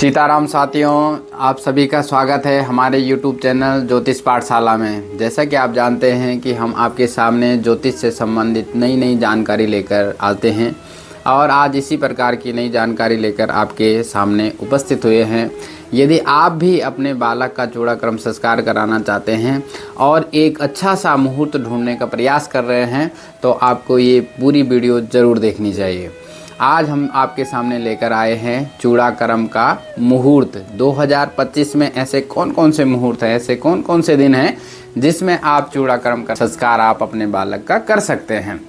सीताराम साथियों, आप सभी का स्वागत है हमारे YouTube चैनल ज्योतिष पाठशाला में। जैसा कि आप जानते हैं कि हम आपके सामने ज्योतिष से संबंधित नई नई जानकारी लेकर आते हैं और आज इसी प्रकार की नई जानकारी लेकर आपके सामने उपस्थित हुए हैं। यदि आप भी अपने बालक का चूड़ाक्रम संस्कार कराना चाहते हैं और एक अच्छा सा मुहूर्त ढूंढने का प्रयास कर रहे हैं तो आपको ये पूरी वीडियो ज़रूर देखनी चाहिए। आज हम आपके सामने लेकर आए हैं चूड़ाक्रम का मुहूर्त। 2025 में ऐसे कौन कौन से मुहूर्त हैं, ऐसे कौन कौन से दिन हैं जिसमें आप चूड़ाक्रम का संस्कार आप अपने बालक का कर सकते हैं।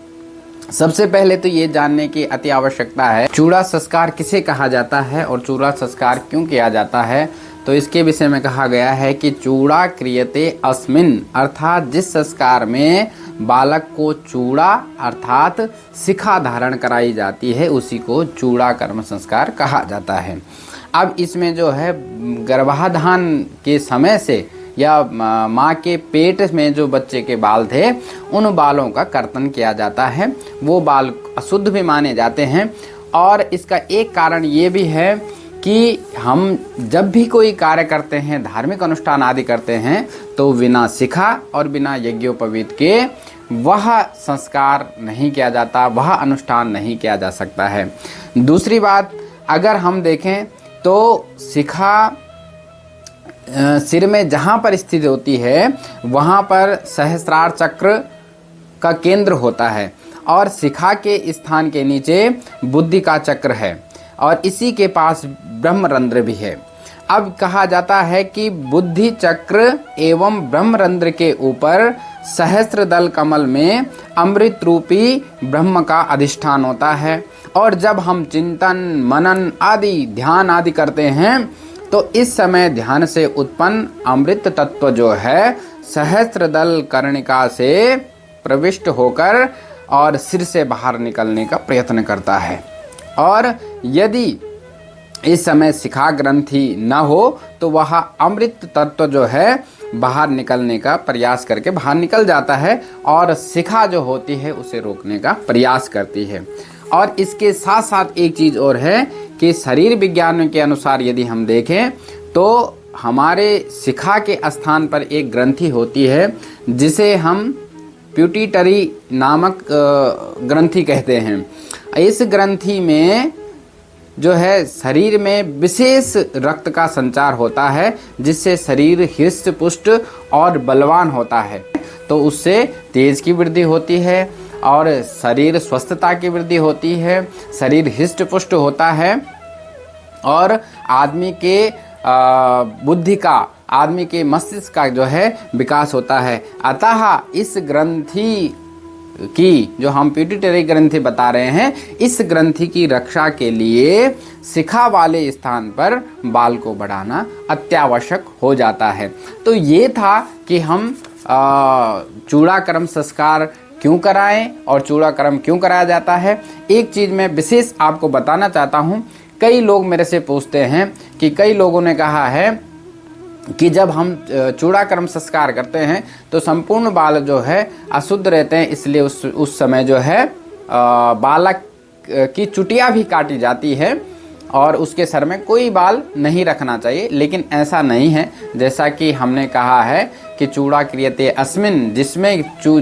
सबसे पहले तो ये जानने की अति आवश्यकता है चूड़ा संस्कार किसे कहा जाता है और चूड़ा संस्कार क्यों किया जाता है। तो इसके विषय में कहा गया है कि चूड़ा क्रियते अस्मिन्, अर्थात जिस संस्कार में बालक को चूड़ा अर्थात शिखा धारण कराई जाती है उसी को चूड़ाक्रम संस्कार कहा जाता है। अब इसमें जो है गर्भाधान के समय से या माँ के पेट में जो बच्चे के बाल थे उन बालों का कर्तन किया जाता है। वो बाल अशुद्ध भी माने जाते हैं और इसका एक कारण ये भी है कि हम जब भी कोई कार्य करते हैं, धार्मिक अनुष्ठान आदि करते हैं, तो बिना शिखा और बिना यज्ञोपवीत के वह संस्कार नहीं किया जाता, वह अनुष्ठान नहीं किया जा सकता है। दूसरी बात, अगर हम देखें तो शिखा सिर में जहाँ पर स्थित होती है वहाँ पर सहस्रार चक्र का केंद्र होता है और शिखा के स्थान के नीचे बुद्धि का चक्र है और इसी के पास ब्रह्मरंध्र भी है। अब कहा जाता है कि बुद्धि चक्र एवं ब्रह्मरंध्र के ऊपर सहस्त्रदल कमल में अमृत रूपी ब्रह्म का अधिष्ठान होता है और जब हम चिंतन मनन आदि ध्यान आदि करते हैं तो इस समय ध्यान से उत्पन्न अमृत तत्व जो है सहस्त्रदल कर्णिका से प्रविष्ट होकर और सिर से बाहर निकलने का प्रयत्न करता है। और यदि इस समय शिखा ग्रंथि न हो तो वह अमृत तत्व जो है बाहर निकलने का प्रयास करके बाहर निकल जाता है और शिखा जो होती है उसे रोकने का प्रयास करती है। और इसके साथ साथ एक चीज़ और है कि शरीर विज्ञान के अनुसार यदि हम देखें तो हमारे शिखा के स्थान पर एक ग्रंथि होती है जिसे हम प्यूटिटरी नामक ग्रंथि कहते हैं। इस ग्रंथि में जो है शरीर में विशेष रक्त का संचार होता है जिससे शरीर हृष्ट पुष्ट और बलवान होता है, तो उससे तेज की वृद्धि होती है और शरीर स्वस्थता की वृद्धि होती है, शरीर हृष्ट पुष्ट होता है और आदमी के बुद्धि का, आदमी के मस्तिष्क का जो है विकास होता है। अतः इस ग्रंथि की जो हम पिट्यूटरी ग्रंथि बता रहे हैं, इस ग्रंथि की रक्षा के लिए शिखा वाले स्थान पर बाल को बढ़ाना अत्यावश्यक हो जाता है। तो ये था कि हम चूड़ाक्रम संस्कार क्यों कराएं और चूड़ाक्रम क्यों कराया जाता है। एक चीज़ मैं विशेष आपको बताना चाहता हूँ। कई लोग मेरे से पूछते हैं कि कई लोगों ने कहा है कि जब हम चूड़ाक्रम संस्कार करते हैं तो संपूर्ण बाल जो है अशुद्ध रहते हैं, इसलिए उस समय जो है बालक की चुटिया भी काटी जाती है और उसके सर में कोई बाल नहीं रखना चाहिए। लेकिन ऐसा नहीं है। जैसा कि हमने कहा है कि चूड़ा क्रियते अस्मिन्,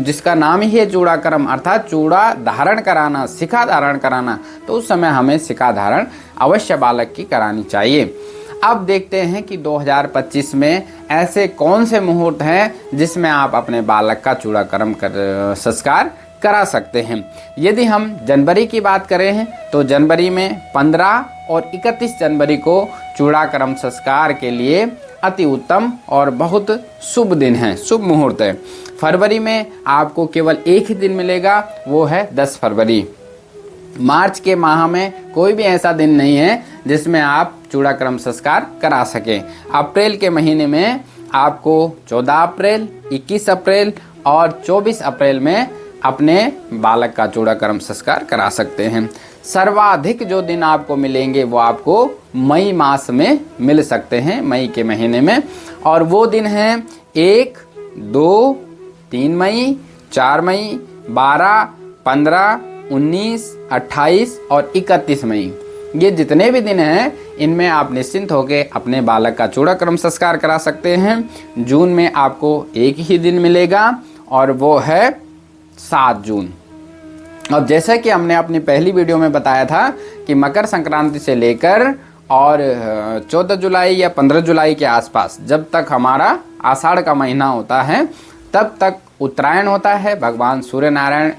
जिसका नाम ही है चूड़ाक्रम अर्थात चूड़ा धारण कराना, शिखा धारण कराना, तो उस समय हमें शिखा धारण अवश्य बालक की करानी चाहिए। अब देखते हैं कि 2025 में ऐसे कौन से मुहूर्त हैं जिसमें आप अपने बालक का चूड़ाक्रम संस्कार करा सकते हैं। यदि हम जनवरी की बात करें हैं तो जनवरी में 15 और 31 जनवरी को चूड़ाक्रम संस्कार के लिए अति उत्तम और बहुत शुभ दिन है, शुभ मुहूर्त है। फरवरी में आपको केवल एक ही दिन मिलेगा, वो है 10 फरवरी। मार्च के माह में कोई भी ऐसा दिन नहीं है जिसमें आप चूड़ाक्रम संस्कार करा सकें। अप्रैल के महीने में आपको 14 अप्रैल, 21 अप्रैल और 24 अप्रैल में अपने बालक का चूड़ाक्रम संस्कार करा सकते हैं। सर्वाधिक जो दिन आपको मिलेंगे वो आपको मई मास में मिल सकते हैं, मई के महीने में। और वो दिन हैं 1, 2, 3 मई, 4 मई, 12, 15, 19, 28 और 31 मई। ये जितने भी दिन हैं इनमें आप निश्चिंत होकर अपने बालक का चूड़ाक्रम संस्कार करा सकते हैं। जून में आपको एक ही दिन मिलेगा और वो है 7 जून। अब जैसा कि हमने अपनी पहली वीडियो में बताया था कि मकर संक्रांति से लेकर और 14 जुलाई या 15 जुलाई के आसपास जब तक हमारा आषाढ़ का महीना होता है तब तक उत्तरायण होता है। भगवान सूर्य नारायण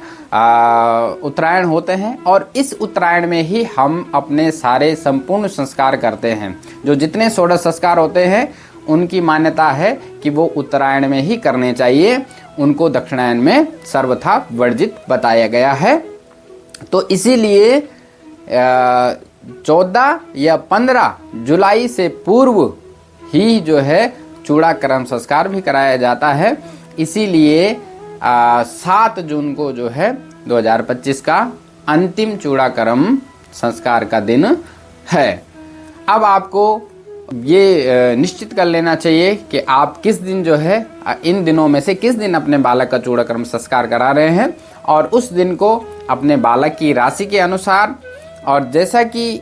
उत्तरायण होते हैं और इस उत्तरायण में ही हम अपने सारे संपूर्ण संस्कार करते हैं। जो जितने 16 संस्कार होते हैं उनकी मान्यता है कि वो उत्तरायण में ही करने चाहिए, उनको दक्षिणायन में सर्वथा वर्जित बताया गया है। तो इसीलिए 14 या 15 जुलाई से पूर्व ही जो है चूड़ाक्रम संस्कार भी कराया जाता है। इसीलिए 7 जून को जो है 2025 का अंतिम चूड़ाक्रम संस्कार का दिन है। अब आपको ये निश्चित कर लेना चाहिए कि आप किस दिन जो है इन दिनों में से किस दिन अपने बालक का चूड़ाक्रम संस्कार करा रहे हैं और उस दिन को अपने बालक की राशि के अनुसार, और जैसा कि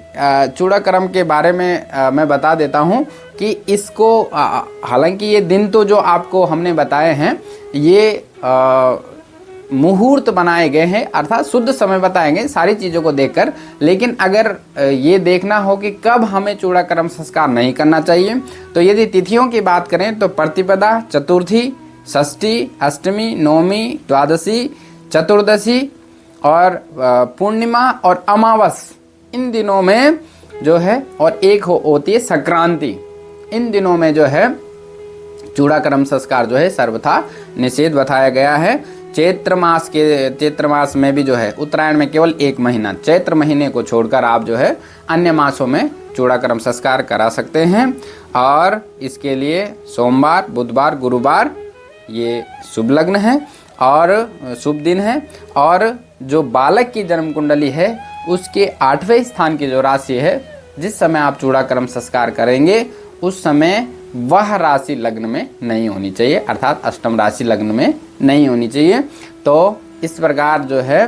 चूड़ाक्रम के बारे में मैं बता देता हूं कि इसको हालांकि ये दिन तो जो आपको हमने बताए हैं ये मुहूर्त बनाए गए हैं, अर्थात शुद्ध समय बताएंगे सारी चीज़ों को देखकर। लेकिन अगर ये देखना हो कि कब हमें चूड़ाक्रम संस्कार नहीं करना चाहिए, तो यदि तिथियों की बात करें तो प्रतिपदा, चतुर्थी, षष्ठी, अष्टमी, नवमी, द्वादशी, चतुर्दशी और पूर्णिमा और अमावस, इन दिनों में जो है, और एक होती है संक्रांति, इन दिनों में जो है चूड़ाक्रम संस्कार जो है सर्वथा निषेध बताया गया है। चैत्र मास में भी जो है उत्तरायण में केवल 1 महीना, चैत्र महीने को छोड़कर आप जो है अन्य मासों में चूड़ाक्रम संस्कार करा सकते हैं। और इसके लिए सोमवार, बुधवार, गुरुवार ये शुभ लग्न है और शुभ दिन है। और जो बालक की जन्म कुंडली है उसके 8वें स्थान की जो राशि है, जिस समय आप चूड़ाक्रम संस्कार करेंगे उस समय वह राशि लग्न में नहीं होनी चाहिए, अर्थात अष्टम राशि लग्न में नहीं होनी चाहिए। तो इस प्रकार जो है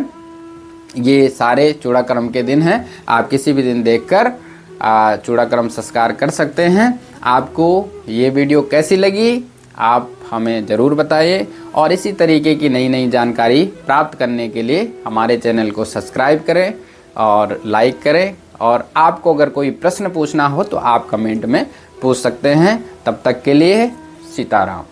ये सारे चूड़ाक्रम के दिन हैं। आप किसी भी दिन देखकर चूड़ाक्रम संस्कार कर सकते हैं। आपको ये वीडियो कैसी लगी आप हमें ज़रूर बताइए और इसी तरीके की नई नई जानकारी प्राप्त करने के लिए हमारे चैनल को सब्सक्राइब करें और लाइक करें। और आपको अगर कोई प्रश्न पूछना हो तो आप कमेंट में पूछ सकते हैं। तब तक के लिए सीताराम।